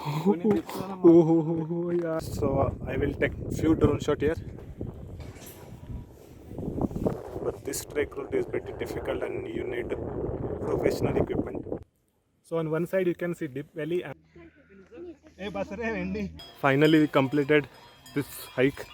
Oh, yeah. So I will take few drone shot here, but this trek route is pretty difficult and you need professional equipment. So on one side you can see Deep Valley and finally we completed this hike.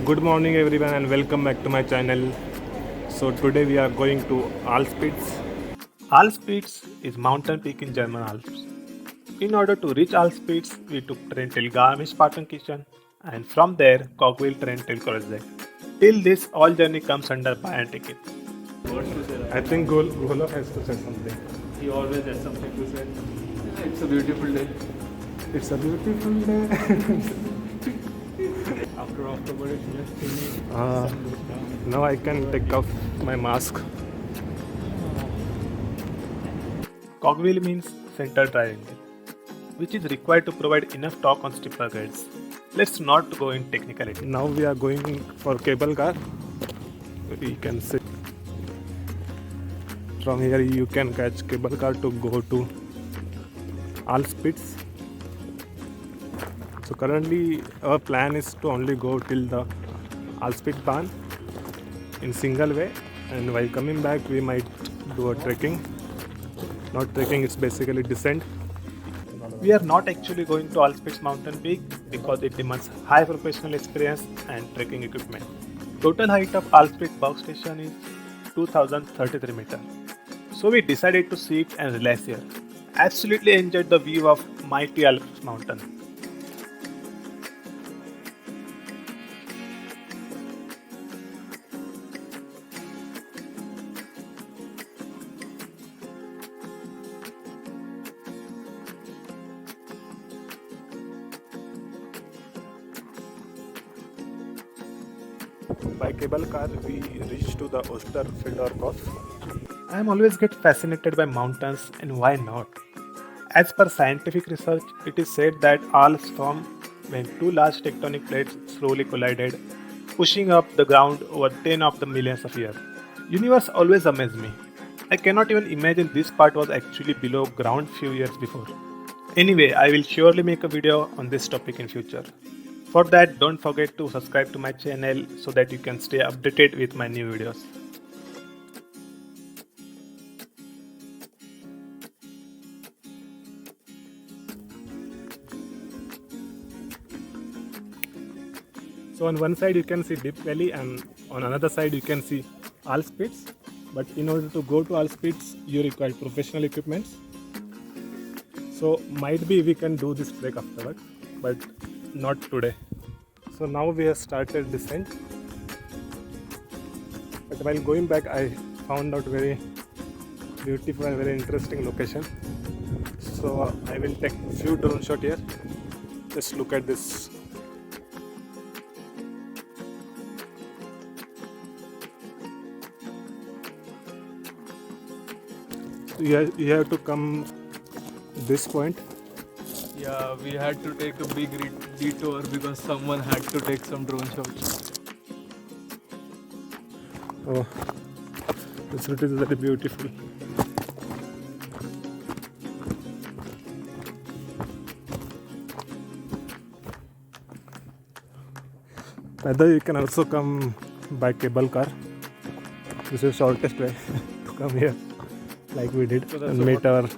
Good morning everyone and welcome back to my channel. So today we are going to Alpspitz. Alpspitz is mountain peak in German Alps. In order to reach Alpspitz, we took train till Garmisch-Partenkirchen and from there Cogwheel train till Kreuzberg. Till this, all journey comes under buy and ticket. I think Golov has to say something. He always has something to say. It's a beautiful day. It's a beautiful day. After October, it's just finished. Now I can take off my mask. Cogwheel means center triangle, which is required to provide enough torque on steeper grades. Let's not go in technicality. Now we are going for cable car. You can see from here you can catch cable car to go to Alpspitz. So currently our plan is to only go till the Alpspitzbahn in single way, and while coming back we might do a trekking. Not trekking, it's basically descent. We are not actually going to Alpspitz mountain peak because it demands high professional experience and trekking equipment. Total height of Alpspitz Bog Station is 2033 meters. So we decided to sit and relax here. Absolutely enjoyed the view of mighty Alps mountain. By cable car, we reach to the Osterfelder. I am always get fascinated by mountains, and why not? As per scientific research, it is said that Alps formed when two large tectonic plates slowly collided, pushing up the ground over 10 of the millions of years. Universe always amazed me. I cannot even imagine this part was actually below ground few years before. Anyway, I will surely make a video on this topic in future. For that, don't forget to subscribe to my channel so that you can stay updated with my new videos. So on one side you can see Deep Valley and on another side you can see Alpspitz. But in order to go to Alpspitz, you require professional equipment. So might be we can do this trek afterward, but not today. So now we have started descent. But while going back, I found out very beautiful and very interesting location. So I will take few drone shot here. Just look at this. You have to come this point. Yeah, we had to take a big detour because someone had to take some drone shots. Oh, this route is very beautiful. Either you can also come by cable car. This is shortest way to come here, like we did, So that's and a meet our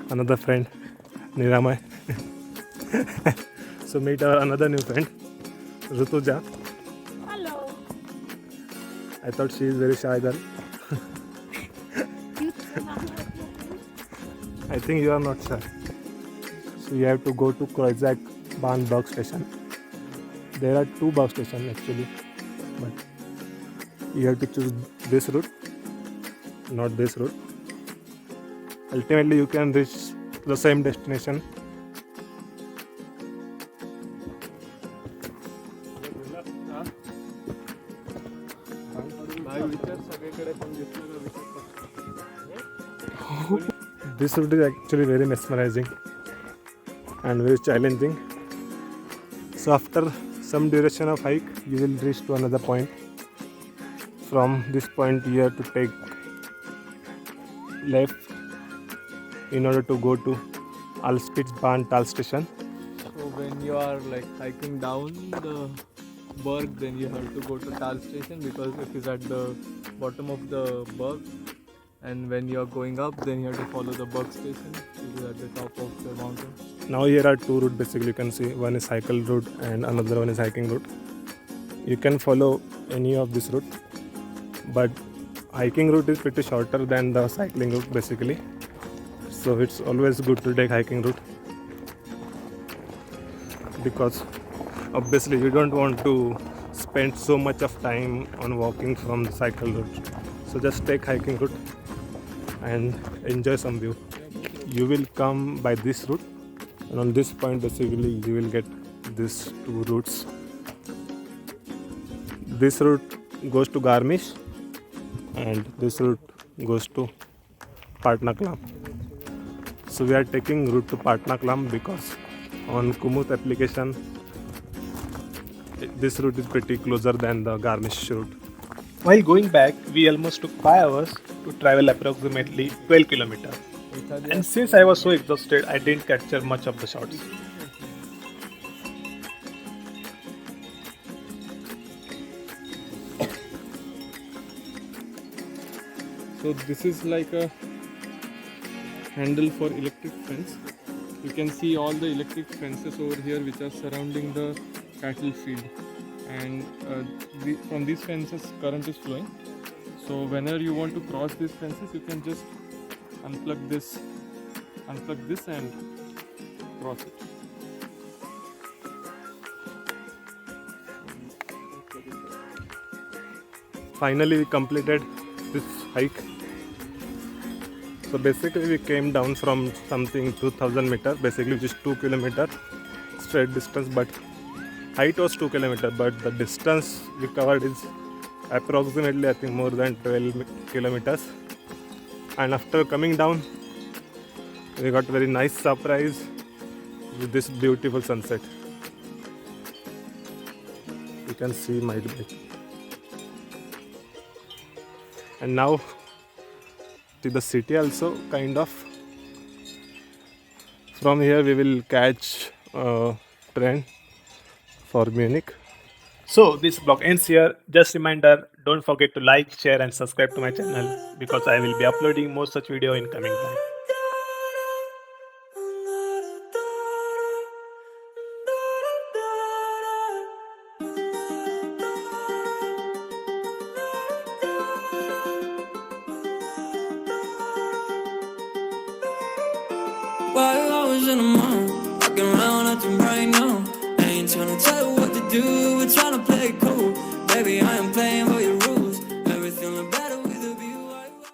another friend, Niramay. So meet our another new friend, Rutuja. Hello. I thought she is very shy girl. I think you are not shy. So you have to go to Kreuzberg Bahn bus station. There are two bus stations actually, but you have to choose this route, not this route. Ultimately, you can reach the same destination. This route is actually very mesmerizing and very challenging. So after some duration of hike, you will reach to another point. From this point, you have to take left in order to go to Alspitzbahn Tal station. So when you are like hiking down the berg, then you have to go to Tal station because it is at the bottom of the berg. And when you are going up, then you have to follow the berg station, which is at the top of the mountain. Now here are two routes basically. You can see one is cycle route and another one is hiking route. You can follow any of this route, but hiking route is pretty shorter than the cycling route basically. So it's always good to take hiking route because obviously you don't want to spend so much of time on walking from the cycle route. So just take hiking route and enjoy some view. You will come by this route, and on this point basically you will get these two routes. This route goes to Garmisch and this route goes to Patna Klam. So we are taking route to Patna Klam because on Komoot application this route is pretty closer than the Garmisch route. While going back, we almost took 5 hours to travel approximately 12 kilometers. And since I was so exhausted, I didn't capture much of the shots. So this is like a handle for electric fence. You can see all the electric fences over here which are surrounding the cattle field, and from these fences current is flowing. So whenever you want to cross these fences, you can just unplug this and cross it. Finally we completed this hike. So basically we came down from something 2000 meters, basically which is 2 kilometers straight distance, but height was 2 kilometers, but the distance we covered is approximately I think more than 12 kilometers. And after coming down, we got very nice surprise with this beautiful sunset. You can see my bike. And now to the city also, kind of. From here we will catch a train for Munich. So this vlog ends here. Just reminder, don't forget to like, share and subscribe to my channel because I will be uploading more such video in coming time. While I was in the mall, walking around acting right now. I ain't tryna tell you what to do, we're tryna play it cool. Baby, I am playing for you